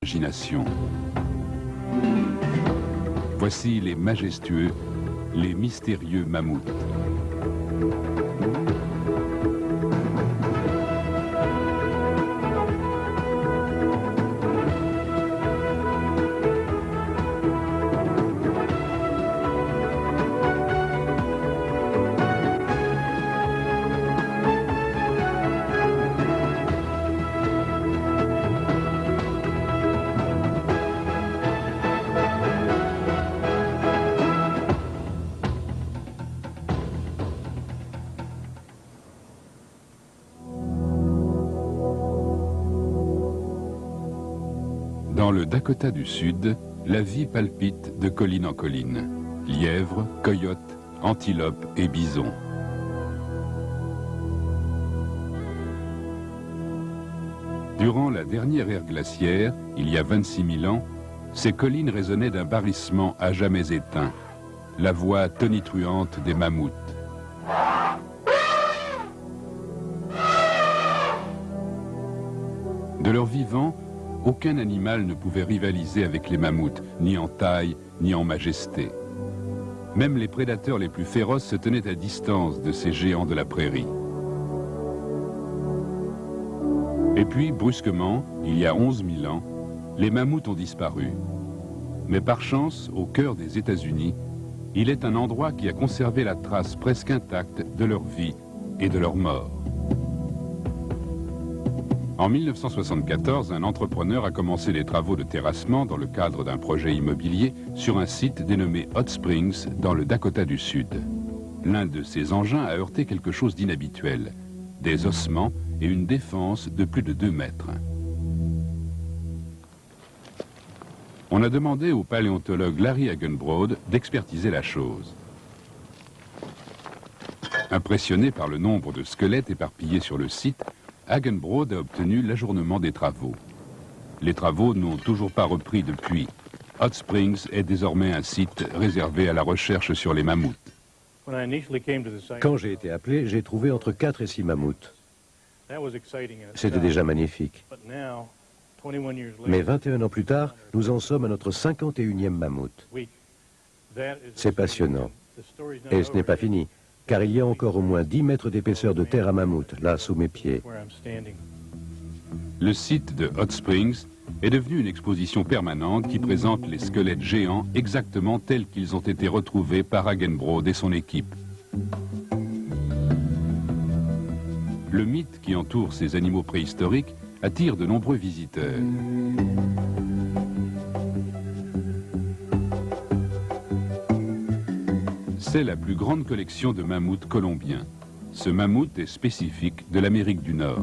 imagination. Voici les majestueux, les mystérieux mammouths. Dans le Dakota du Sud, la vie palpite de colline en colline. Lièvres, coyotes, antilopes et bisons. Durant la dernière ère glaciaire, il y a 26 000 ans, ces collines résonnaient d'un barrissement à jamais éteint, la voix tonitruante des mammouths. De leur vivant, aucun animal ne pouvait rivaliser avec les mammouths, ni en taille, ni en majesté. Même les prédateurs les plus féroces se tenaient à distance de ces géants de la prairie. Et puis, brusquement, il y a 11 000 ans, les mammouths ont disparu. Mais par chance, au cœur des États-Unis, il est un endroit qui a conservé la trace presque intacte de leur vie et de leur mort. En 1974, un entrepreneur a commencé les travaux de terrassement dans le cadre d'un projet immobilier sur un site dénommé Hot Springs dans le Dakota du Sud. L'un de ces engins a heurté quelque chose d'inhabituel, des ossements et une défense de plus de 2 mètres. On a demandé au paléontologue Larry Hagenbrod d'expertiser la chose. Impressionné par le nombre de squelettes éparpillés sur le site, Hagenbrod a obtenu l'ajournement des travaux. Les travaux n'ont toujours pas repris depuis. Hot Springs est désormais un site réservé à la recherche sur les mammouths. Quand j'ai été appelé, j'ai trouvé entre 4 et 6 mammouths. C'était déjà magnifique. Mais 21 ans plus tard, nous en sommes à notre 51e mammouth. C'est passionnant. Et ce n'est pas fini, car il y a encore au moins 10 mètres d'épaisseur de terre à mammouth, là, sous mes pieds. Le site de Hot Springs est devenu une exposition permanente qui présente les squelettes géants exactement tels qu'ils ont été retrouvés par Hagenbrod et son équipe. Le mythe qui entoure ces animaux préhistoriques attire de nombreux visiteurs. C'est la plus grande collection de mammouths colombiens. Ce mammouth est spécifique de l'Amérique du Nord.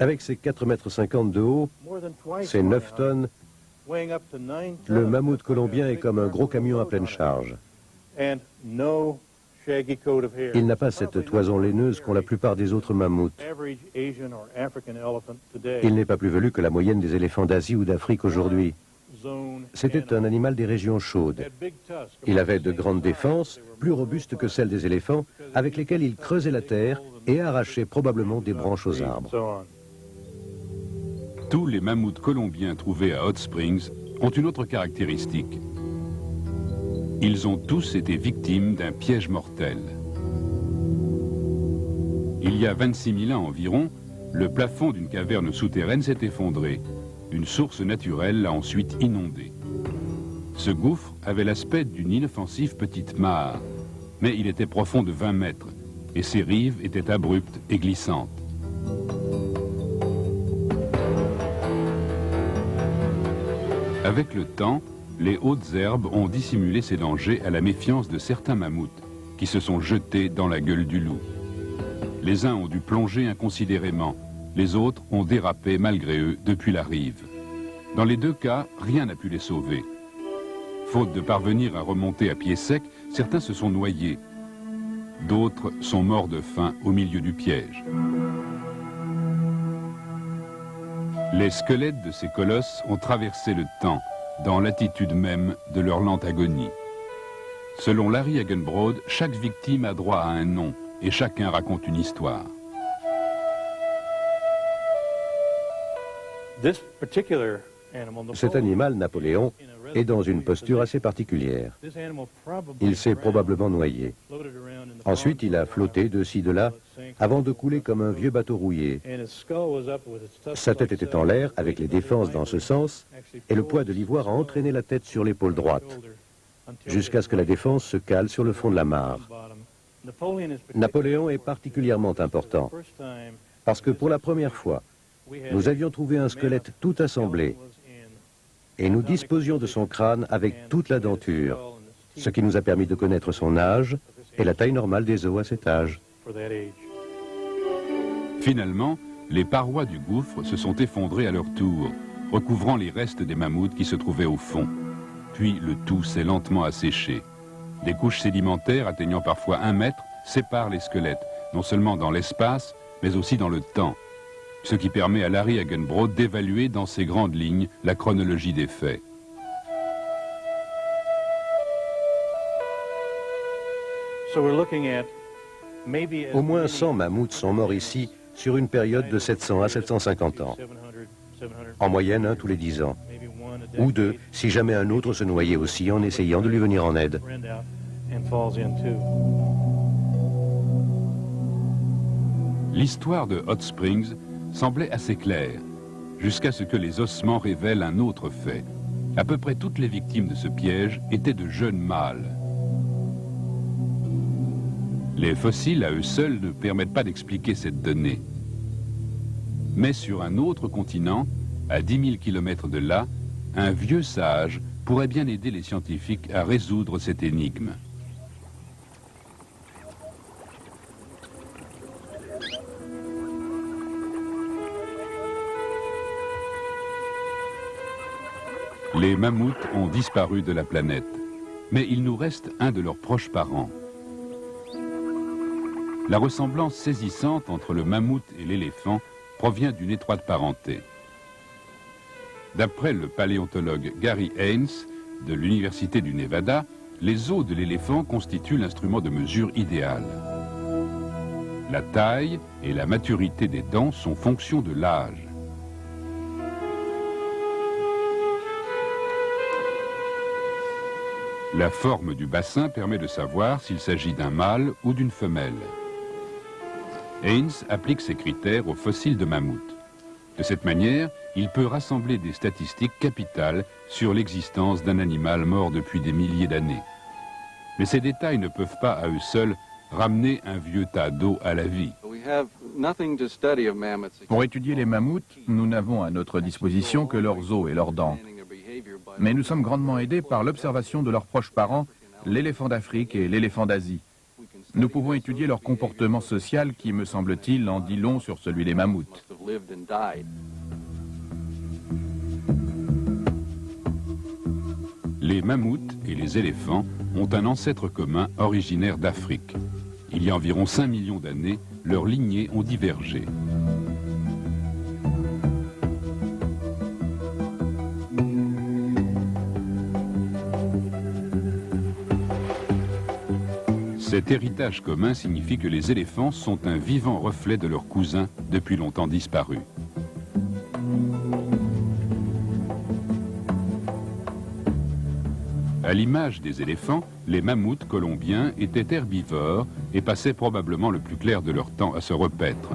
Avec ses 4,50 m de haut, ses 9 tonnes, le mammouth colombien est comme un gros camion à pleine charge. Il n'a pas cette toison laineuse qu'ont la plupart des autres mammouths. Il n'est pas plus velu que la moyenne des éléphants d'Asie ou d'Afrique aujourd'hui. C'était un animal des régions chaudes. Il avait de grandes défenses, plus robustes que celles des éléphants, avec lesquelles il creusait la terre et arrachait probablement des branches aux arbres. Tous les mammouths colombiens trouvés à Hot Springs ont une autre caractéristique. Ils ont tous été victimes d'un piège mortel. Il y a 26 000 ans environ, le plafond d'une caverne souterraine s'est effondré. Une source naturelle l'a ensuite inondé. Ce gouffre avait l'aspect d'une inoffensive petite mare, mais il était profond de 20 mètres et ses rives étaient abruptes et glissantes. Avec le temps, les hautes herbes ont dissimulé ces dangers à la méfiance de certains mammouths qui se sont jetés dans la gueule du loup. Les uns ont dû plonger inconsidérément, les autres ont dérapé malgré eux depuis la rive. Dans les deux cas, rien n'a pu les sauver. Faute de parvenir à remonter à pied sec, certains se sont noyés. D'autres sont morts de faim au milieu du piège. Les squelettes de ces colosses ont traversé le temps, dans l'attitude même de leur lente agonie. Selon Larry Hagenbrod, chaque victime a droit à un nom, et chacun raconte une histoire. Cet animal, Napoléon, est dans une posture assez particulière. Il s'est probablement noyé. Ensuite, il a flotté de ci, de là, avant de couler comme un vieux bateau rouillé. Sa tête était en l'air, avec les défenses dans ce sens, et le poids de l'ivoire a entraîné la tête sur l'épaule droite, jusqu'à ce que la défense se cale sur le fond de la mare. Napoléon est particulièrement important, parce que pour la première fois, nous avions trouvé un squelette tout assemblé, et nous disposions de son crâne avec toute la denture, ce qui nous a permis de connaître son âge et la taille normale des os à cet âge. Finalement, les parois du gouffre se sont effondrées à leur tour, recouvrant les restes des mammouths qui se trouvaient au fond. Puis le tout s'est lentement asséché. Des couches sédimentaires atteignant parfois 1 mètre séparent les squelettes, non seulement dans l'espace, mais aussi dans le temps, ce qui permet à Larry Hagenbrodt d'évaluer dans ses grandes lignes la chronologie des faits. Au moins 100 mammouths sont morts ici sur une période de 700 à 750 ans. En moyenne, un tous les 10 ans. Ou 2, si jamais un autre se noyait aussi en essayant de lui venir en aide. L'histoire de Hot Springs semblait assez claire, jusqu'à ce que les ossements révèlent un autre fait. À peu près toutes les victimes de ce piège étaient de jeunes mâles. Les fossiles à eux seuls ne permettent pas d'expliquer cette donnée. Mais sur un autre continent, à 10 000 km de là, un vieux sage pourrait bien aider les scientifiques à résoudre cette énigme. Les mammouths ont disparu de la planète, mais il nous reste un de leurs proches parents. La ressemblance saisissante entre le mammouth et l'éléphant provient d'une étroite parenté. D'après le paléontologue Gary Haynes de l'Université du Nevada, les os de l'éléphant constituent l'instrument de mesure idéal. La taille et la maturité des dents sont fonction de l'âge. La forme du bassin permet de savoir s'il s'agit d'un mâle ou d'une femelle. Haynes applique ces critères aux fossiles de mammouth. De cette manière, il peut rassembler des statistiques capitales sur l'existence d'un animal mort depuis des milliers d'années. Mais ces détails ne peuvent pas à eux seuls ramener un vieux tas d'os à la vie. Pour étudier les mammouths, nous n'avons à notre disposition que leurs os et leurs dents. Mais nous sommes grandement aidés par l'observation de leurs proches parents, l'éléphant d'Afrique et l'éléphant d'Asie. Nous pouvons étudier leur comportement social qui, me semble-t-il, en dit long sur celui des mammouths. Les mammouths et les éléphants ont un ancêtre commun originaire d'Afrique. Il y a environ 5 millions d'années, leurs lignées ont divergé. Cet héritage commun signifie que les éléphants sont un vivant reflet de leurs cousins depuis longtemps disparus. À l'image des éléphants, les mammouths colombiens étaient herbivores et passaient probablement le plus clair de leur temps à se repaître.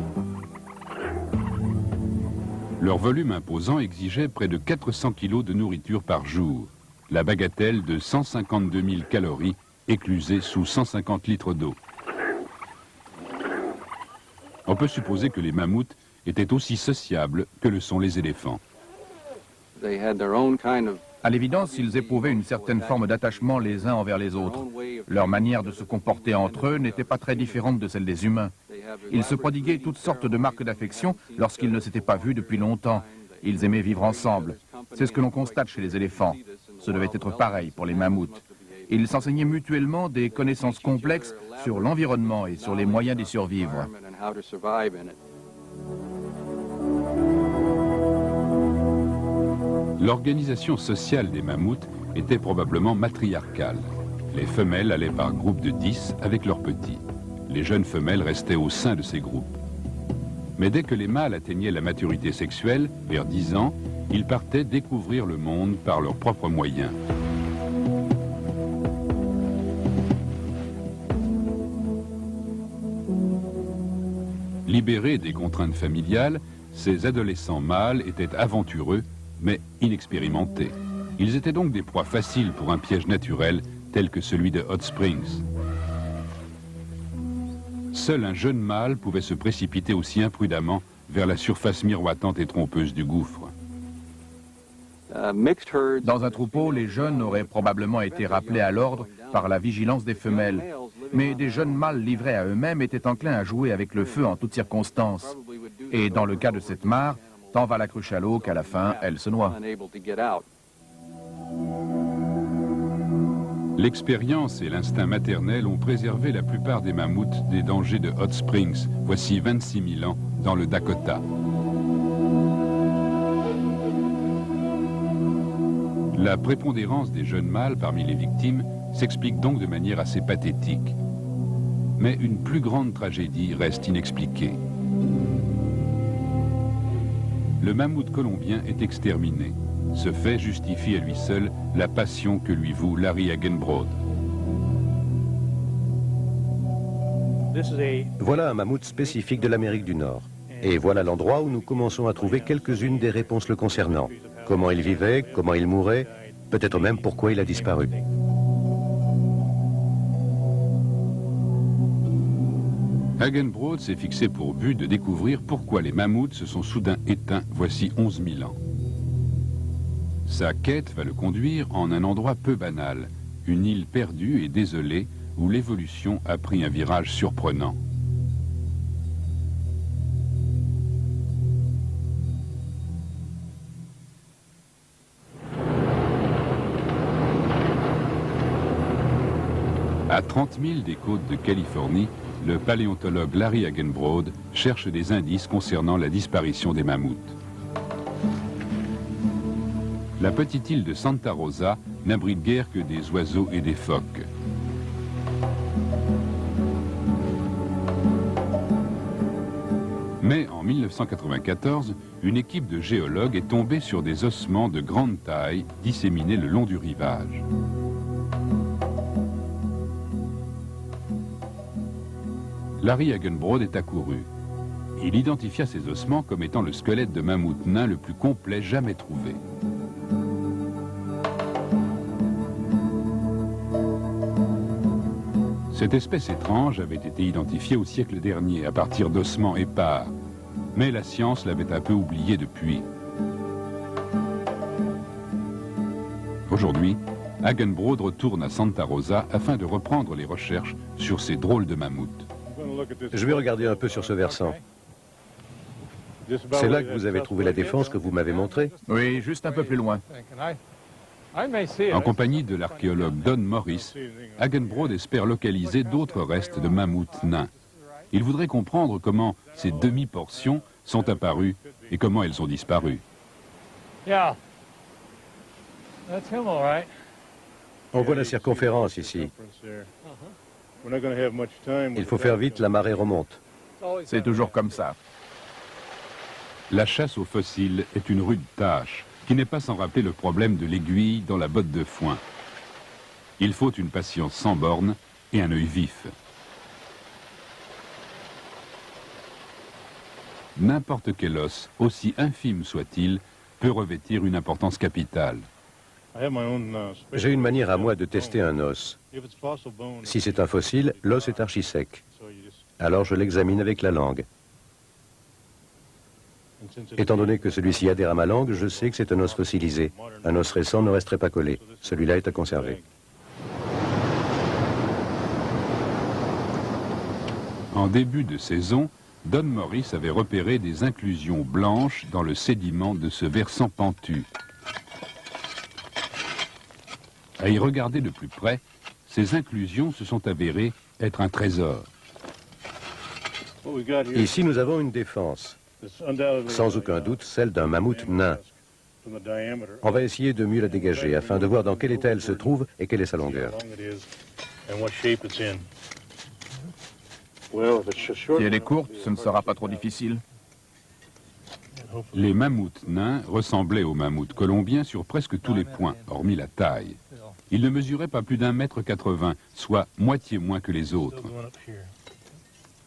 Leur volume imposant exigeait près de 400 kg de nourriture par jour, la bagatelle de 152 000 calories éclusées sous 150 litres d'eau. On peut supposer que les mammouths étaient aussi sociables que le sont les éléphants. À l'évidence, ils éprouvaient une certaine forme d'attachement les uns envers les autres. Leur manière de se comporter entre eux n'était pas très différente de celle des humains. Ils se prodiguaient toutes sortes de marques d'affection lorsqu'ils ne s'étaient pas vus depuis longtemps. Ils aimaient vivre ensemble. C'est ce que l'on constate chez les éléphants. Ce devait être pareil pour les mammouths. Ils s'enseignaient mutuellement des connaissances complexes sur l'environnement et sur les moyens d'y survivre. L'organisation sociale des mammouths était probablement matriarcale. Les femelles allaient par groupes de 10 avec leurs petits. les jeunes femelles restaient au sein de ces groupes. Mais dès que les mâles atteignaient la maturité sexuelle, vers 10 ans, ils partaient découvrir le monde par leurs propres moyens. Libérés des contraintes familiales, ces adolescents mâles étaient aventureux, mais inexpérimentés. Ils étaient donc des proies faciles pour un piège naturel tel que celui de Hot Springs. Seul un jeune mâle pouvait se précipiter aussi imprudemment vers la surface miroitante et trompeuse du gouffre. Dans un troupeau, les jeunes auraient probablement été rappelés à l'ordre par la vigilance des femelles. Mais des jeunes mâles livrés à eux-mêmes étaient enclins à jouer avec le feu en toutes circonstances. Et dans le cas de cette mare, tant va la cruche à l'eau qu'à la fin, elle se noie. L'expérience et l'instinct maternel ont préservé la plupart des mammouths des dangers de Hot Springs, voici 26 000 ans, dans le Dakota. La prépondérance des jeunes mâles parmi les victimes s'explique donc de manière assez pathétique. Mais une plus grande tragédie reste inexpliquée. Le mammouth colombien est exterminé. Ce fait justifie à lui seul la passion que lui voue Larry Hagenbrood. Voilà un mammouth spécifique de l'Amérique du Nord. Et voilà l'endroit où nous commençons à trouver quelques-unes des réponses le concernant. Comment il vivait, comment il mourait, peut-être même pourquoi il a disparu. Hagenbrood s'est fixé pour but de découvrir pourquoi les mammouths se sont soudain éteints voici 11 000 ans. Sa quête va le conduire en un endroit peu banal, une île perdue et désolée où l'évolution a pris un virage surprenant. À 30 000 des côtes de Californie, le paléontologue Larry Hagenbrood cherche des indices concernant la disparition des mammouths. La petite île de Santa Rosa n'abrite guère que des oiseaux et des phoques. Mais en 1994, une équipe de géologues est tombée sur des ossements de grande taille disséminés le long du rivage. Larry Hagenbrood est accouru. Il identifia ces ossements comme étant le squelette de mammouth nain le plus complet jamais trouvé. Cette espèce étrange avait été identifiée au siècle dernier à partir d'ossements épars, mais la science l'avait un peu oublié depuis. Aujourd'hui, Hagenbrood retourne à Santa Rosa afin de reprendre les recherches sur ces drôles de mammouths. Je vais regarder un peu sur ce versant. C'est là que vous avez trouvé la défense que vous m'avez montrée? Oui, juste un peu plus loin. En compagnie de l'archéologue Don Morris, Hagenbrood espère localiser d'autres restes de mammouths nains. Il voudrait comprendre comment ces demi-portions sont apparues et comment elles ont disparu. On voit la circonférence ici. Il faut faire vite, la marée remonte. C'est toujours comme ça. La chasse aux fossiles est une rude tâche qui n'est pas sans rappeler le problème de l'aiguille dans la botte de foin. Il faut une patience sans borne et un œil vif. N'importe quel os, aussi infime soit-il, peut revêtir une importance capitale. J'ai une manière à moi de tester un os. Si c'est un fossile, l'os est archi sec. Alors je l'examine avec la langue. Étant donné que celui-ci adhère à ma langue, je sais que c'est un os fossilisé. Un os récent ne resterait pas collé. Celui-là est à conserver. En début de saison, Don Morris avait repéré des inclusions blanches dans le sédiment de ce versant pentu. À y regarder de plus près, ces inclusions se sont avérées être un trésor. Ici, nous avons une défense. Sans aucun doute, celle d'un mammouth nain. On va essayer de mieux la dégager afin de voir dans quel état elle se trouve et quelle est sa longueur. Si elle est courte, ce ne sera pas trop difficile. Les mammouths nains ressemblaient aux mammouths colombiens sur presque tous les points, hormis la taille. Ils ne mesuraient pas plus d'1,80 m, soit moitié moins que les autres.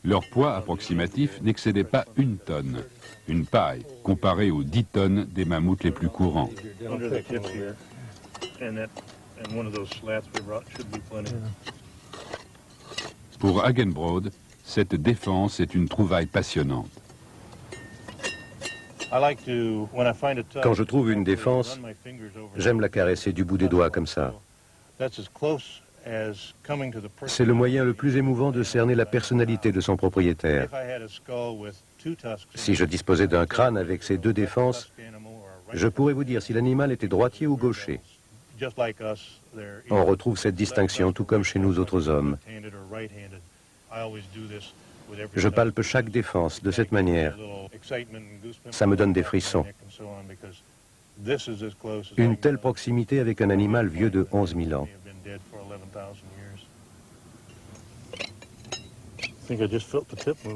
Leur poids approximatif n'excédait pas 1 tonne, une paille comparée aux 10 tonnes des mammouths les plus courants. Pour Hagenbrod, cette défense est une trouvaille passionnante. Quand je trouve une défense, j'aime la caresser du bout des doigts comme ça. C'est le moyen le plus émouvant de cerner la personnalité de son propriétaire. Si je disposais d'un crâne avec ces 2 défenses, je pourrais vous dire si l'animal était droitier ou gaucher. On retrouve cette distinction tout comme chez nous autres hommes. Je palpe chaque défense de cette manière. Ça me donne des frissons. Une telle proximité avec un animal vieux de 11 000 ans.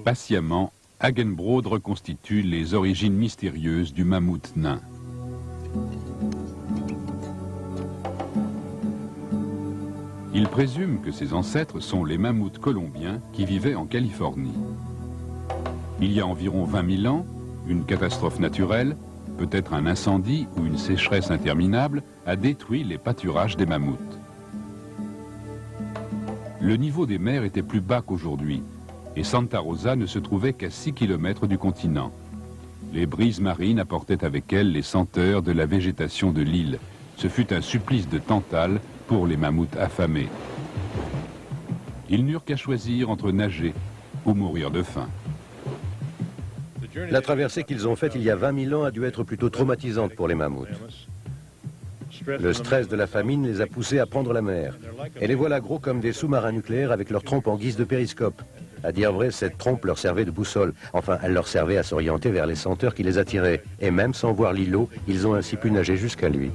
Patiemment, Hagenbrod reconstitue les origines mystérieuses du mammouth nain. Il présume que ses ancêtres sont les mammouths colombiens qui vivaient en Californie. Il y a environ 20 000 ans, une catastrophe naturelle, peut-être un incendie ou une sécheresse interminable, a détruit les pâturages des mammouths. Le niveau des mers était plus bas qu'aujourd'hui, et Santa Rosa ne se trouvait qu'à 6 km du continent. Les brises marines apportaient avec elles les senteurs de la végétation de l'île. Ce fut un supplice de Tantale pour les mammouths affamés. Ils n'eurent qu'à choisir entre nager ou mourir de faim. La traversée qu'ils ont faite il y a 20 000 ans a dû être plutôt traumatisante pour les mammouths. Le stress de la famine les a poussés à prendre la mer. Et les voilà gros comme des sous-marins nucléaires avec leur trompe en guise de périscope. À dire vrai, cette trompe leur servait de boussole. Enfin, elle leur servait à s'orienter vers les senteurs qui les attiraient. Et même sans voir l'îlot, ils ont ainsi pu nager jusqu'à lui.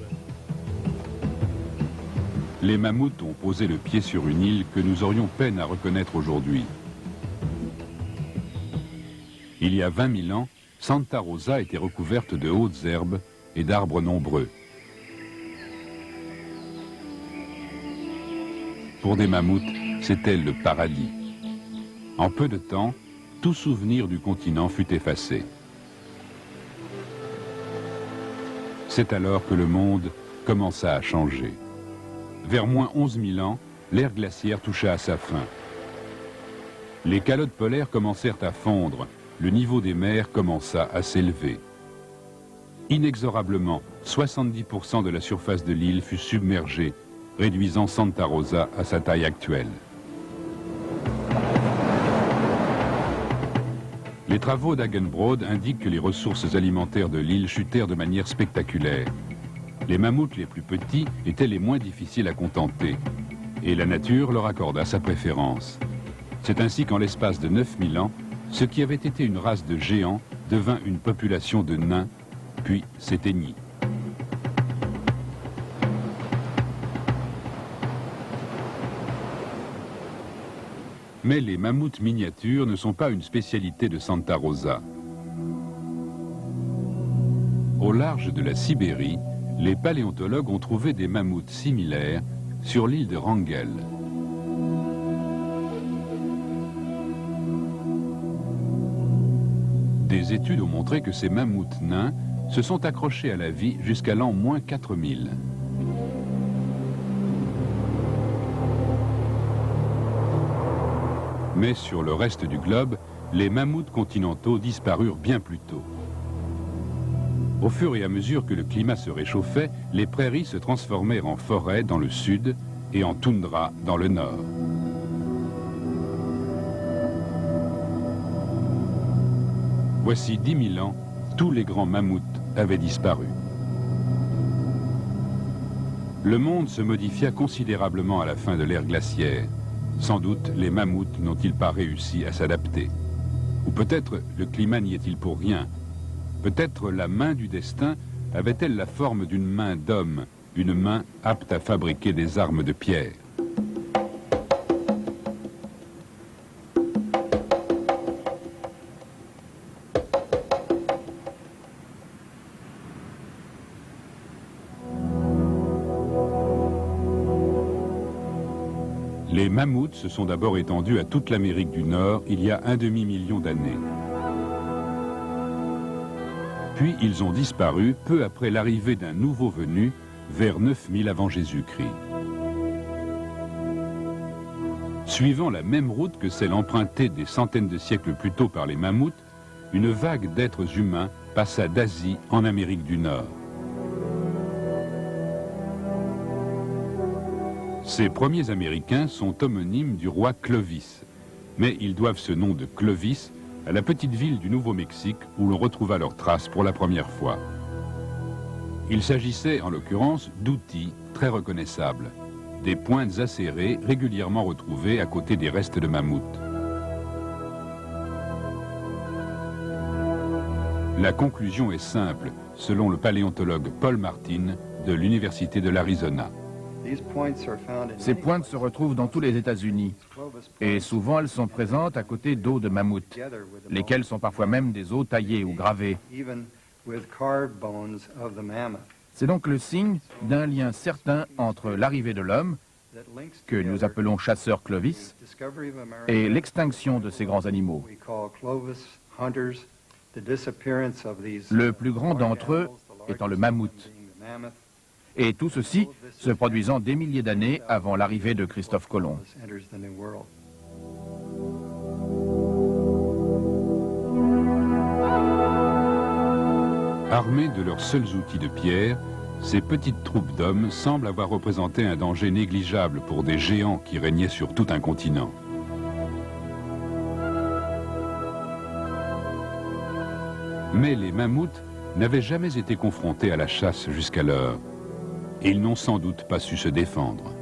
Les mammouths ont posé le pied sur une île que nous aurions peine à reconnaître aujourd'hui. Il y a 20 000 ans, Santa Rosa était recouverte de hautes herbes et d'arbres nombreux. Pour des mammouths, c'était le paradis. En peu de temps, tout souvenir du continent fut effacé. C'est alors que le monde commença à changer. Vers moins 11 000 ans, l'ère glaciaire toucha à sa fin. Les calottes polaires commencèrent à fondre, le niveau des mers commença à s'élever. Inexorablement, 70% de la surface de l'île fut submergée, réduisant Santa Rosa à sa taille actuelle. Les travaux d'Hagenbrod indiquent que les ressources alimentaires de l'île chutèrent de manière spectaculaire. Les mammouths les plus petits étaient les moins difficiles à contenter, et la nature leur accorda sa préférence. C'est ainsi qu'en l'espace de 9000 ans, ce qui avait été une race de géants devint une population de nains, puis s'éteignit. Mais les mammouths miniatures ne sont pas une spécialité de Santa Rosa. Au large de la Sibérie, les paléontologues ont trouvé des mammouths similaires sur l'île de Wrangel. Des études ont montré que ces mammouths nains se sont accrochés à la vie jusqu'à l'an moins 4000. Mais sur le reste du globe, les mammouths continentaux disparurent bien plus tôt. Au fur et à mesure que le climat se réchauffait, les prairies se transformèrent en forêts dans le sud et en toundra dans le nord. Voici 10 000 ans, tous les grands mammouths avaient disparu. Le monde se modifia considérablement à la fin de l'ère glaciaire. Sans doute, les mammouths n'ont-ils pas réussi à s'adapter. Ou peut-être le climat n'y est-il pour rien. Peut-être la main du destin avait-elle la forme d'une main d'homme, une main apte à fabriquer des armes de pierre. Les mammouths se sont d'abord étendus à toute l'Amérique du Nord il y a un demi-million d'années. Puis ils ont disparu peu après l'arrivée d'un nouveau venu vers 9000 avant Jésus-Christ. Suivant la même route que celle empruntée des centaines de siècles plus tôt par les mammouths, une vague d'êtres humains passa d'Asie en Amérique du Nord. Ces premiers Américains sont homonymes du roi Clovis, mais ils doivent ce nom de Clovis à la petite ville du Nouveau-Mexique où l'on retrouva leurs traces pour la première fois. Il s'agissait en l'occurrence d'outils très reconnaissables, des pointes acérées régulièrement retrouvées à côté des restes de mammouths. La conclusion est simple, selon le paléontologue Paul Martin de l'Université de l'Arizona. Ces pointes se retrouvent dans tous les États-Unis et souvent elles sont présentes à côté d'os de mammouth, lesquels sont parfois même des os taillés ou gravés. C'est donc le signe d'un lien certain entre l'arrivée de l'homme, que nous appelons chasseur Clovis, et l'extinction de ces grands animaux. Le plus grand d'entre eux étant le mammouth. Et tout ceci se produisant des milliers d'années avant l'arrivée de Christophe Colomb. Armés de leurs seuls outils de pierre, ces petites troupes d'hommes semblent avoir représenté un danger négligeable pour des géants qui régnaient sur tout un continent. Mais les mammouths n'avaient jamais été confrontés à la chasse jusqu'alors. Et ils n'ont sans doute pas su se défendre.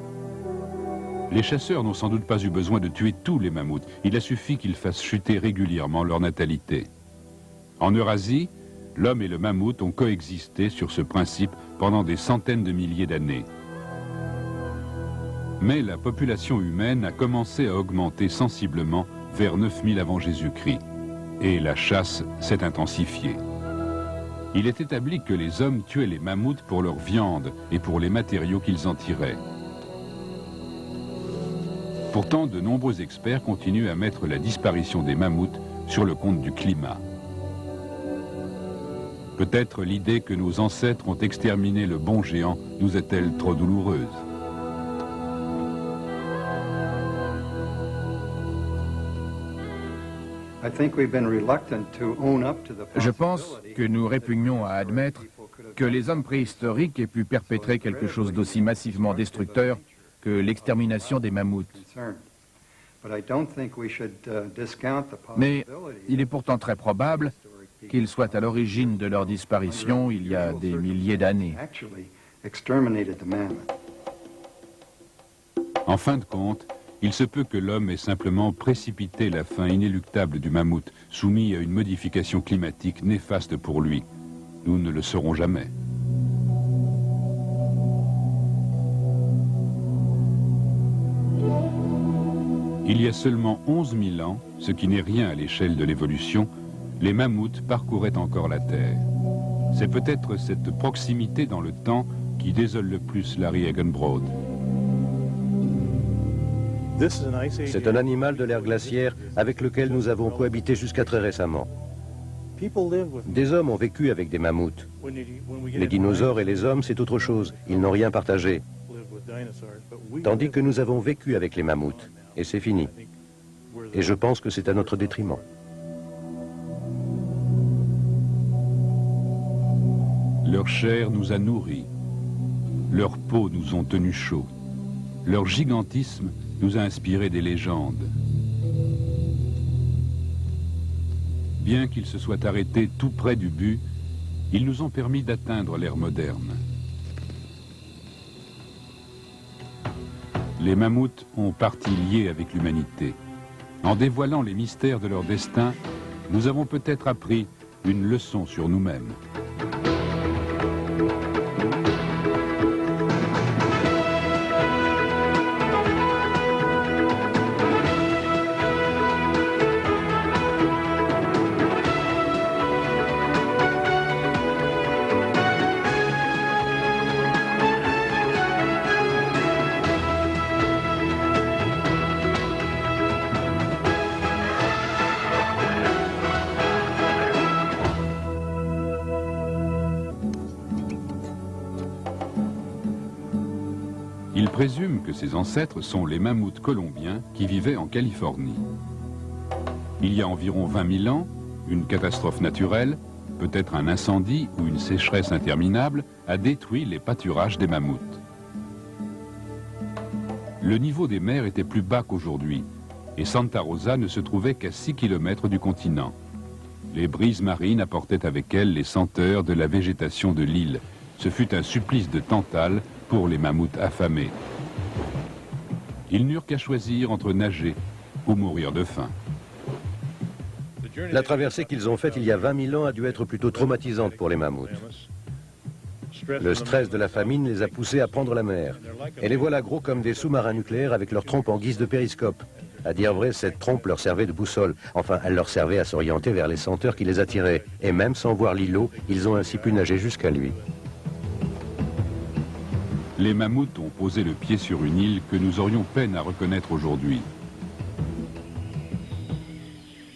Les chasseurs n'ont sans doute pas eu besoin de tuer tous les mammouths. Il a suffi qu'ils fassent chuter régulièrement leur natalité. En Eurasie, l'homme et le mammouth ont coexisté sur ce principe pendant des centaines de milliers d'années. Mais la population humaine a commencé à augmenter sensiblement vers 9000 avant Jésus-Christ. Et la chasse s'est intensifiée. Il est établi que les hommes tuaient les mammouths pour leur viande et pour les matériaux qu'ils en tiraient. Pourtant, de nombreux experts continuent à mettre la disparition des mammouths sur le compte du climat. Peut-être l'idée que nos ancêtres ont exterminé le bon géant nous est-elle trop douloureuse. Je pense que nous répugnons à admettre que les hommes préhistoriques aient pu perpétrer quelque chose d'aussi massivement destructeur que l'extermination des mammouths. Mais il est pourtant très probable qu'ils soient à l'origine de leur disparition il y a des milliers d'années. En fin de compte, il se peut que l'homme ait simplement précipité la fin inéluctable du mammouth, soumis à une modification climatique néfaste pour lui. Nous ne le saurons jamais. Il y a seulement 11 000 ans, ce qui n'est rien à l'échelle de l'évolution, les mammouths parcouraient encore la Terre. C'est peut-être cette proximité dans le temps qui désole le plus Larry Haggenbrod. C'est un animal de l'ère glaciaire avec lequel nous avons cohabité jusqu'à très récemment. Des hommes ont vécu avec des mammouths. Les dinosaures et les hommes, c'est autre chose. Ils n'ont rien partagé. Tandis que nous avons vécu avec les mammouths. Et c'est fini. Et je pense que c'est à notre détriment. Leur chair nous a nourris. Leurs peaux nous ont tenus chauds. Leur gigantisme nous a inspiré des légendes. Bien qu'ils se soient arrêtés tout près du but, ils nous ont permis d'atteindre l'ère moderne. Les mammouths ont partie liée avec l'humanité. En dévoilant les mystères de leur destin, nous avons peut-être appris une leçon sur nous-mêmes. présume que ses ancêtres sont les mammouths colombiens qui vivaient en Californie. Il y a environ 20 000 ans, une catastrophe naturelle, peut-être un incendie ou une sécheresse interminable, a détruit les pâturages des mammouths. Le niveau des mers était plus bas qu'aujourd'hui, et Santa Rosa ne se trouvait qu'à 6 km du continent. Les brises marines apportaient avec elles les senteurs de la végétation de l'île. Ce fut un supplice de tantale pour les mammouths affamés. Ils n'eurent qu'à choisir entre nager ou mourir de faim. La traversée qu'ils ont faite il y a 20 000 ans a dû être plutôt traumatisante pour les mammouths. Le stress de la famine les a poussés à prendre la mer. Et les voilà gros comme des sous-marins nucléaires avec leur trompe en guise de périscope. À dire vrai, cette trompe leur servait de boussole. Enfin, elle leur servait à s'orienter vers les senteurs qui les attiraient. Et même sans voir l'îlot, ils ont ainsi pu nager jusqu'à lui. Les mammouths ont posé le pied sur une île que nous aurions peine à reconnaître aujourd'hui.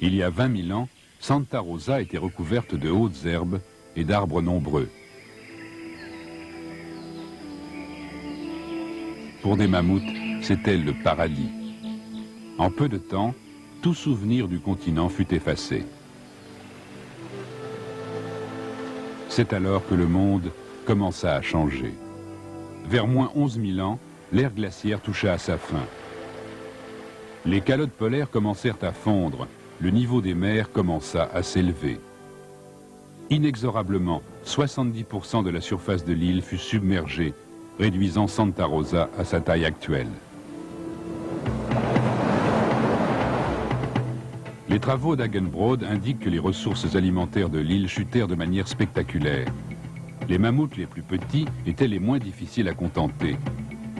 Il y a 20 000 ans, Santa Rosa était recouverte de hautes herbes et d'arbres nombreux. Pour des mammouths, c'était le paradis. En peu de temps, tout souvenir du continent fut effacé. C'est alors que le monde commença à changer. Vers moins 11 000 ans, l'ère glaciaire toucha à sa fin. Les calottes polaires commencèrent à fondre, le niveau des mers commença à s'élever. Inexorablement, 70% de la surface de l'île fut submergée, réduisant Santa Rosa à sa taille actuelle. Les travaux d'Hagenbrod indiquent que les ressources alimentaires de l'île chutèrent de manière spectaculaire. Les mammouths les plus petits étaient les moins difficiles à contenter,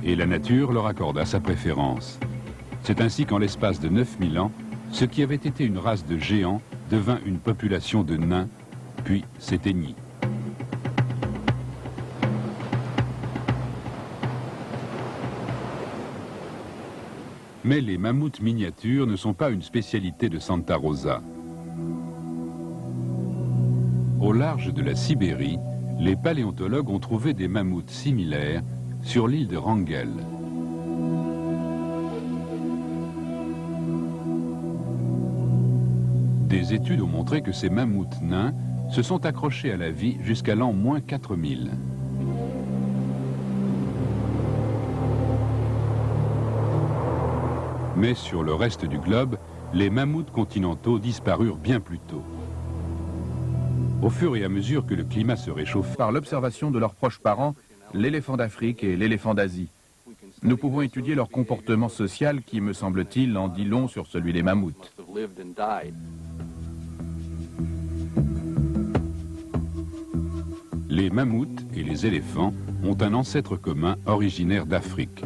et la nature leur accorda sa préférence. C'est ainsi qu'en l'espace de 9000 ans, ce qui avait été une race de géants devint une population de nains, puis s'éteignit. Mais les mammouths miniatures ne sont pas une spécialité de Santa Rosa. Au large de la Sibérie, les paléontologues ont trouvé des mammouths similaires sur l'île de Wrangel. Des études ont montré que ces mammouths nains se sont accrochés à la vie jusqu'à l'an moins 4000. Mais sur le reste du globe, les mammouths continentaux disparurent bien plus tôt. Au fur et à mesure que le climat se réchauffait, par l'observation de leurs proches parents, l'éléphant d'Afrique et l'éléphant d'Asie, nous pouvons étudier leur comportement social qui, me semble-t-il, en dit long sur celui des mammouths. Les mammouths et les éléphants ont un ancêtre commun originaire d'Afrique.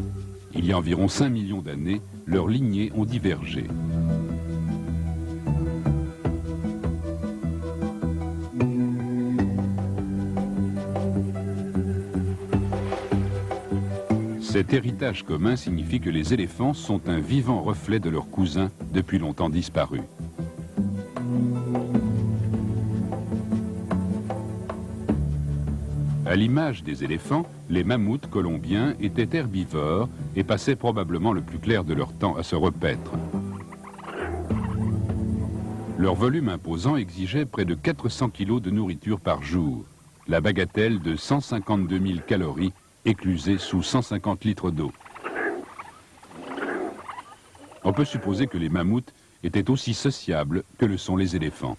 Il y a environ 5 millions d'années, leurs lignées ont divergé. Cet héritage commun signifie que les éléphants sont un vivant reflet de leurs cousins depuis longtemps disparus. À l'image des éléphants, les mammouths colombiens étaient herbivores et passaient probablement le plus clair de leur temps à se repaître. Leur volume imposant exigeait près de 400 kg de nourriture par jour, la bagatelle de 152 000 calories éclusées sous 150 litres d'eau. On peut supposer que les mammouths étaient aussi sociables que le sont les éléphants.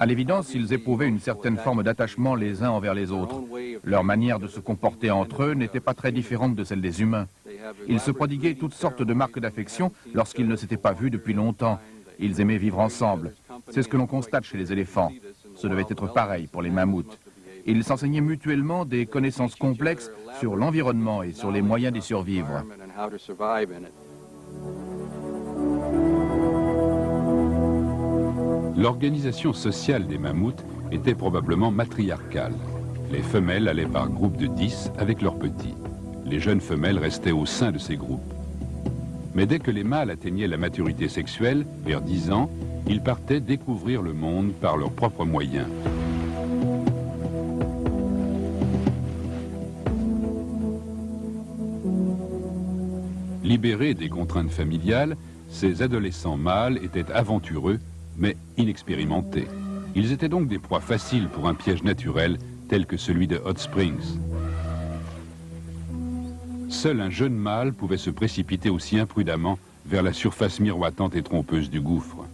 À l'évidence, ils éprouvaient une certaine forme d'attachement les uns envers les autres. Leur manière de se comporter entre eux n'était pas très différente de celle des humains. Ils se prodiguaient toutes sortes de marques d'affection lorsqu'ils ne s'étaient pas vus depuis longtemps. Ils aimaient vivre ensemble. C'est ce que l'on constate chez les éléphants. Ce devait être pareil pour les mammouths. Ils s'enseignaient mutuellement des connaissances complexes sur l'environnement et sur les moyens d'y survivre. L'organisation sociale des mammouths était probablement matriarcale. Les femelles allaient par groupes de 10 avec leurs petits. Les jeunes femelles restaient au sein de ces groupes. Mais dès que les mâles atteignaient la maturité sexuelle, vers 10 ans, ils partaient découvrir le monde par leurs propres moyens. libérés des contraintes familiales, ces adolescents mâles étaient aventureux, mais inexpérimentés. Ils étaient donc des proies faciles pour un piège naturel tel que celui de Hot Springs. Seul un jeune mâle pouvait se précipiter aussi imprudemment vers la surface miroitante et trompeuse du gouffre.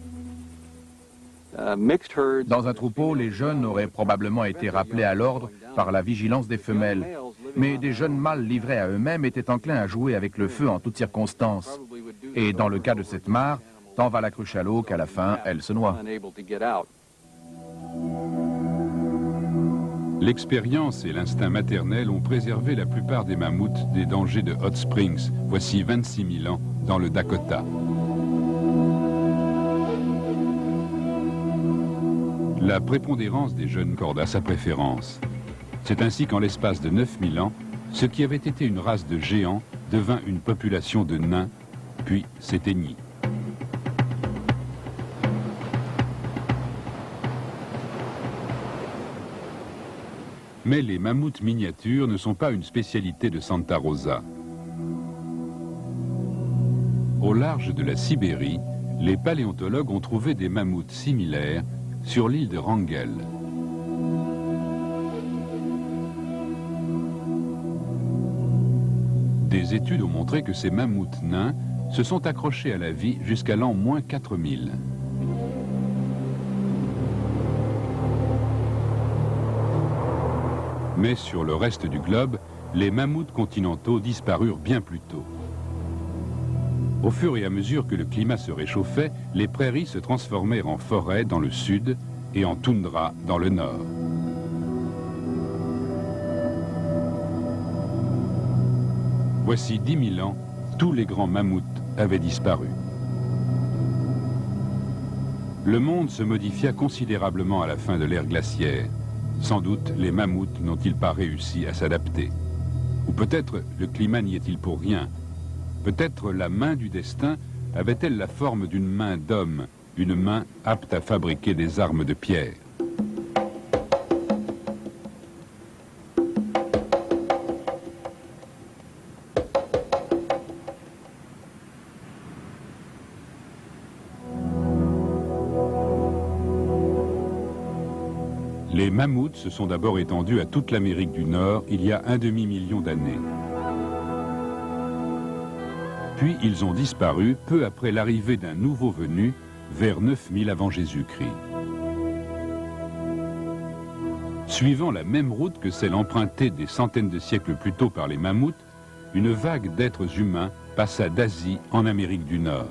Dans un troupeau, les jeunes auraient probablement été rappelés à l'ordre par la vigilance des femelles. Mais des jeunes mâles livrés à eux-mêmes étaient enclins à jouer avec le feu en toutes circonstances. Et dans le cas de cette mare, tant va la cruche à l'eau qu'à la fin, elle se noie. L'expérience et l'instinct maternel ont préservé la plupart des mammouths des dangers de Hot Springs, voici 26 000 ans, dans le Dakota. La prépondérance des jeunes corda sa préférence. C'est ainsi qu'en l'espace de 9000 ans, ce qui avait été une race de géants devint une population de nains, puis s'éteignit. Mais les mammouths miniatures ne sont pas une spécialité de Santa Rosa. Au large de la Sibérie, les paléontologues ont trouvé des mammouths similaires sur l'île de Wrangel. Des études ont montré que ces mammouths nains se sont accrochés à la vie jusqu'à l'an -4000. Mais sur le reste du globe, les mammouths continentaux disparurent bien plus tôt. Au fur et à mesure que le climat se réchauffait, les prairies se transformèrent en forêts dans le sud et en toundra dans le nord. Voici 10 000 ans, tous les grands mammouths avaient disparu. Le monde se modifia considérablement à la fin de l'ère glaciaire. Sans doute, les mammouths n'ont-ils pas réussi à s'adapter. Ou peut-être le climat n'y est-il pour rien. Peut-être la main du destin avait-elle la forme d'une main d'homme, une main apte à fabriquer des armes de pierre. Les mammouths se sont d'abord étendus à toute l'Amérique du Nord il y a un demi-million d'années. Puis ils ont disparu peu après l'arrivée d'un nouveau venu vers 9000 avant Jésus-Christ. Suivant la même route que celle empruntée des centaines de siècles plus tôt par les mammouths, une vague d'êtres humains passa d'Asie en Amérique du Nord.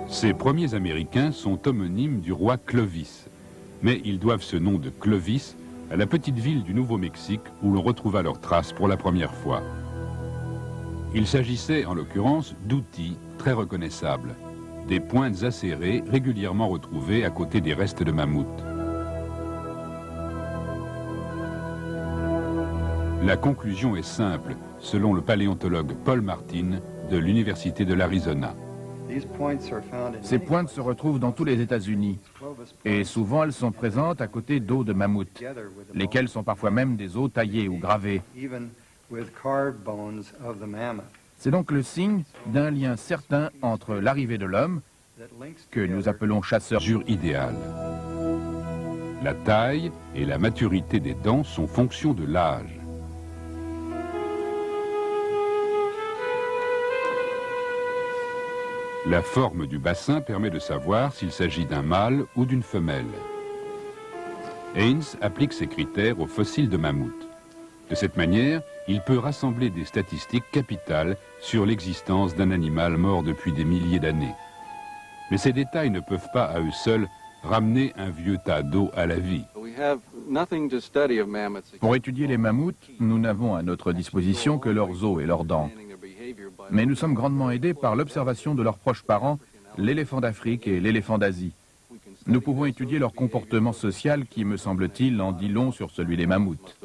Ces premiers Américains sont homonymes du roi Clovis, mais ils doivent ce nom de Clovis à la petite ville du Nouveau-Mexique où l'on retrouva leurs traces pour la première fois. Il s'agissait en l'occurrence d'outils très reconnaissables, des pointes acérées régulièrement retrouvées à côté des restes de mammouths. La conclusion est simple, selon le paléontologue Paul Martin de l'Université de l'Arizona. Ces pointes se retrouvent dans tous les États-Unis et souvent elles sont présentes à côté d'os de mammouth, lesquels sont parfois même des os taillés ou gravés. C'est donc le signe d'un lien certain entre l'arrivée de l'homme, que nous appelons chasseur idéal. La taille et la maturité des dents sont fonction de l'âge. La forme du bassin permet de savoir s'il s'agit d'un mâle ou d'une femelle. Haynes applique ces critères aux fossiles de mammouth. De cette manière, il peut rassembler des statistiques capitales sur l'existence d'un animal mort depuis des milliers d'années. Mais ces détails ne peuvent pas à eux seuls ramener un vieux tas d'os à la vie. Pour étudier les mammouths, nous n'avons à notre disposition que leurs os et leurs dents. Mais nous sommes grandement aidés par l'observation de leurs proches parents, l'éléphant d'Afrique et l'éléphant d'Asie. Nous pouvons étudier leur comportement social qui, me semble-t-il, en dit long sur celui des mammouths.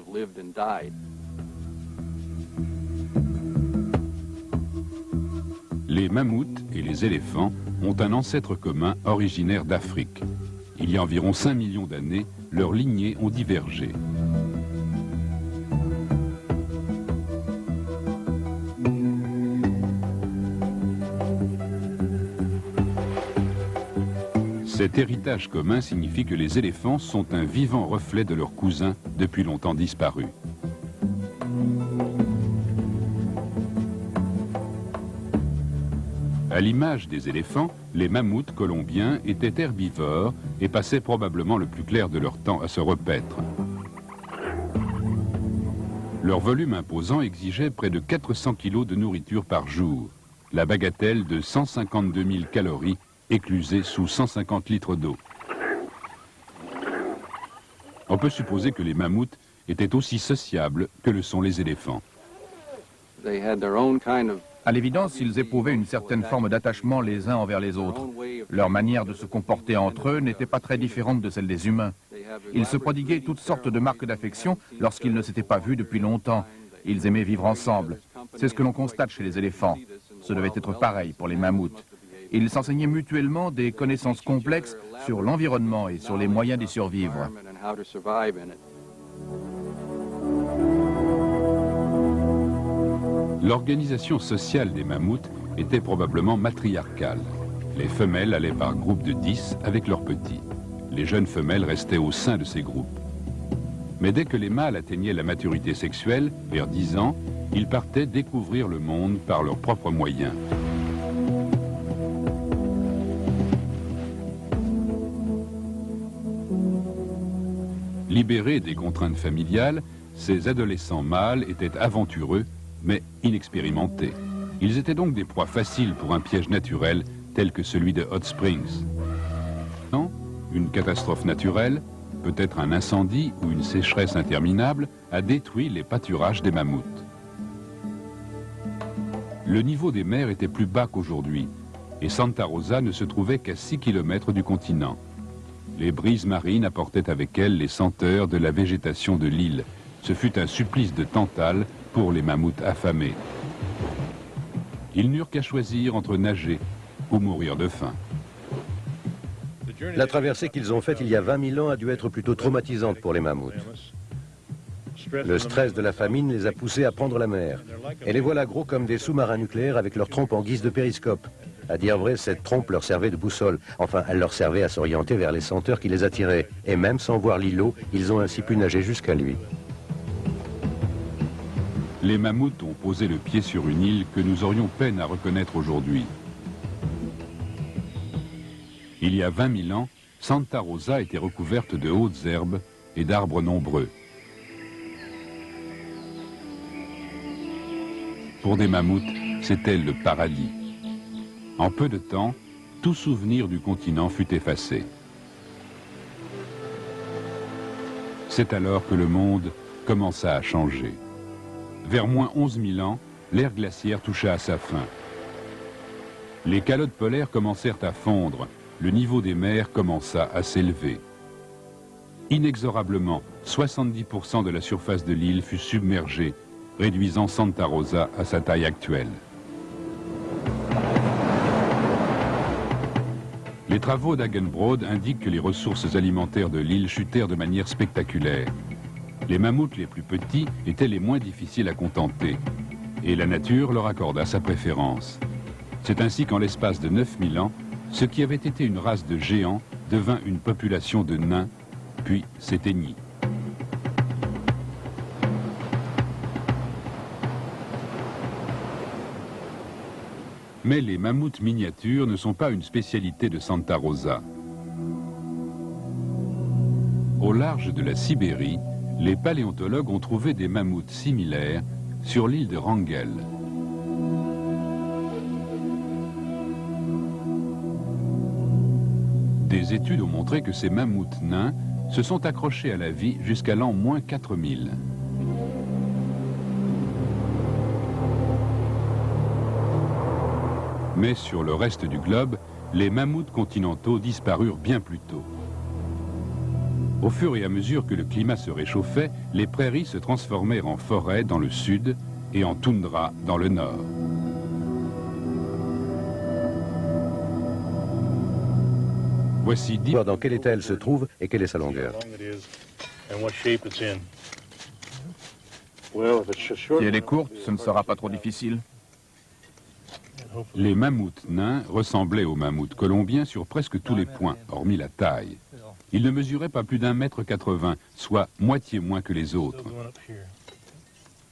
Les mammouths et les éléphants ont un ancêtre commun originaire d'Afrique. Il y a environ 5 millions d'années, leurs lignées ont divergé. Cet héritage commun signifie que les éléphants sont un vivant reflet de leurs cousins depuis longtemps disparus. À l'image des éléphants, les mammouths colombiens étaient herbivores et passaient probablement le plus clair de leur temps à se repaître. Leur volume imposant exigeait près de 400 kg de nourriture par jour, la bagatelle de 152 000 calories éclusées sous 150 litres d'eau. On peut supposer que les mammouths étaient aussi sociables que le sont les éléphants. À l'évidence, ils éprouvaient une certaine forme d'attachement les uns envers les autres. Leur manière de se comporter entre eux n'était pas très différente de celle des humains. Ils se prodiguaient toutes sortes de marques d'affection lorsqu'ils ne s'étaient pas vus depuis longtemps. Ils aimaient vivre ensemble. C'est ce que l'on constate chez les éléphants. Ce devait être pareil pour les mammouths. Ils s'enseignaient mutuellement des connaissances complexes sur l'environnement et sur les moyens d'y survivre. L'organisation sociale des mammouths était probablement matriarcale. Les femelles allaient par groupes de 10 avec leurs petits. Les jeunes femelles restaient au sein de ces groupes. Mais dès que les mâles atteignaient la maturité sexuelle, vers 10 ans, ils partaient découvrir le monde par leurs propres moyens. Libérés des contraintes familiales, ces adolescents mâles étaient aventureux, mais inexpérimentés. Ils étaient donc des proies faciles pour un piège naturel tel que celui de Hot Springs. Non, une catastrophe naturelle, peut-être un incendie ou une sécheresse interminable, a détruit les pâturages des mammouths. Le niveau des mers était plus bas qu'aujourd'hui, et Santa Rosa ne se trouvait qu'à 6 km du continent. Les brises marines apportaient avec elles les senteurs de la végétation de l'île. Ce fut un supplice de Tantale pour les mammouths affamés. Ils n'eurent qu'à choisir entre nager ou mourir de faim. La traversée qu'ils ont faite il y a 20 000 ans a dû être plutôt traumatisante pour les mammouths. Le stress de la famine les a poussés à prendre la mer. Et les voilà gros comme des sous-marins nucléaires avec leur trompe en guise de périscope. À dire vrai, cette trompe leur servait de boussole. Enfin, elle leur servait à s'orienter vers les senteurs qui les attiraient. Et même sans voir l'îlot, ils ont ainsi pu nager jusqu'à lui. Les mammouths ont posé le pied sur une île que nous aurions peine à reconnaître aujourd'hui. Il y a 20 000 ans, Santa Rosa était recouverte de hautes herbes et d'arbres nombreux. Pour des mammouths, c'était le paradis. En peu de temps, tout souvenir du continent fut effacé. C'est alors que le monde commença à changer. Vers moins 11 000 ans, l'ère glaciaire toucha à sa fin. Les calottes polaires commencèrent à fondre, le niveau des mers commença à s'élever. Inexorablement, 70% de la surface de l'île fut submergée, réduisant Santa Rosa à sa taille actuelle. Les travaux d'Hagenbrod indiquent que les ressources alimentaires de l'île chutèrent de manière spectaculaire. Les mammouths les plus petits étaient les moins difficiles à contenter, et la nature leur accorda sa préférence. C'est ainsi qu'en l'espace de 9000 ans, ce qui avait été une race de géants devint une population de nains, puis s'éteignit. Mais les mammouths miniatures ne sont pas une spécialité de Santa Rosa. Au large de la Sibérie, les paléontologues ont trouvé des mammouths similaires sur l'île de Wrangel. Des études ont montré que ces mammouths nains se sont accrochés à la vie jusqu'à l'an moins 4000. Mais sur le reste du globe, les mammouths continentaux disparurent bien plus tôt. Au fur et à mesure que le climat se réchauffait, les prairies se transformèrent en forêts dans le sud et en toundra dans le nord. Voici 10... Voir dans quel état elle se trouve et quelle est sa longueur. Si elle est courte, ce ne sera pas trop difficile. Les mammouths nains ressemblaient aux mammouths colombiens sur presque tous les points, hormis la taille. Ils ne mesuraient pas plus d'1,80 m, soit moitié moins que les autres.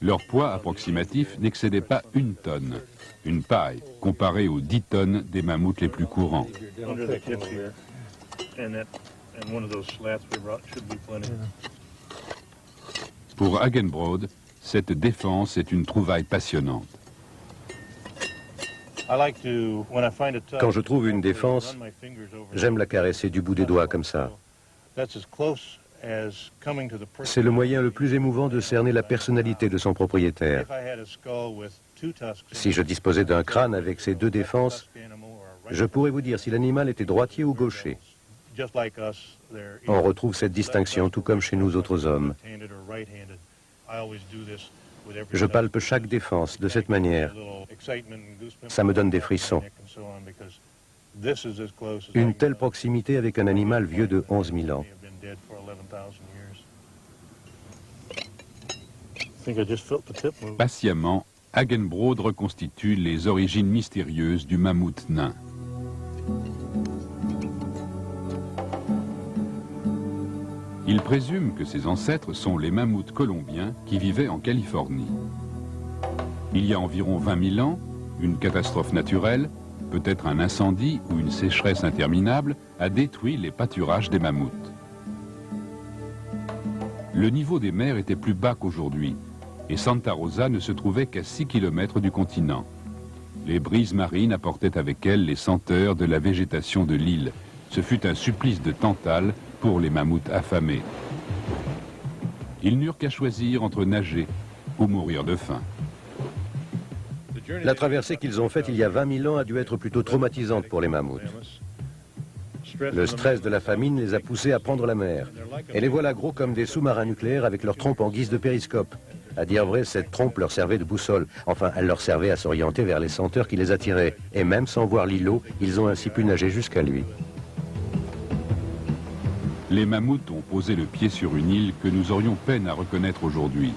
Leur poids approximatif n'excédait pas 1 tonne, une paille comparée aux 10 tonnes des mammouths les plus courants. Pour Hagenbrod, cette défense est une trouvaille passionnante. Quand je trouve une défense, j'aime la caresser du bout des doigts comme ça. C'est le moyen le plus émouvant de cerner la personnalité de son propriétaire. Si je disposais d'un crâne avec ces 2 défenses, je pourrais vous dire si l'animal était droitier ou gaucher. On retrouve cette distinction tout comme chez nous autres hommes. Je palpe chaque défense de cette manière. Ça me donne des frissons. Une telle proximité avec un animal vieux de 11 000 ans. Patiemment, Hagenbrod reconstitue les origines mystérieuses du mammouth nain. Il présume que ses ancêtres sont les mammouths colombiens qui vivaient en Californie. Il y a environ 20 000 ans, une catastrophe naturelle, peut-être un incendie ou une sécheresse interminable, a détruit les pâturages des mammouths. Le niveau des mers était plus bas qu'aujourd'hui, et Santa Rosa ne se trouvait qu'à 6 km du continent. Les brises marines apportaient avec elles les senteurs de la végétation de l'île. Ce fut un supplice de Tantale pour les mammouths affamés. Ils n'eurent qu'à choisir entre nager ou mourir de faim. La traversée qu'ils ont faite il y a 20 000 ans a dû être plutôt traumatisante pour les mammouths. Le stress de la famine les a poussés à prendre la mer. Et les voilà gros comme des sous-marins nucléaires avec leur trompe en guise de périscope. À dire vrai, cette trompe leur servait de boussole. Enfin, elle leur servait à s'orienter vers les senteurs qui les attiraient. Et même sans voir l'îlot, ils ont ainsi pu nager jusqu'à lui. Les mammouths ont posé le pied sur une île que nous aurions peine à reconnaître aujourd'hui.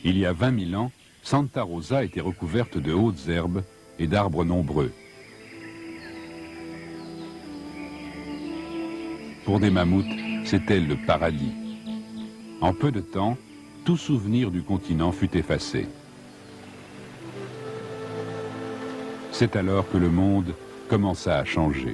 Il y a 20 000 ans, Santa Rosa était recouverte de hautes herbes et d'arbres nombreux. Pour des mammouths, c'était le paradis. En peu de temps, tout souvenir du continent fut effacé. C'est alors que le monde commença à changer.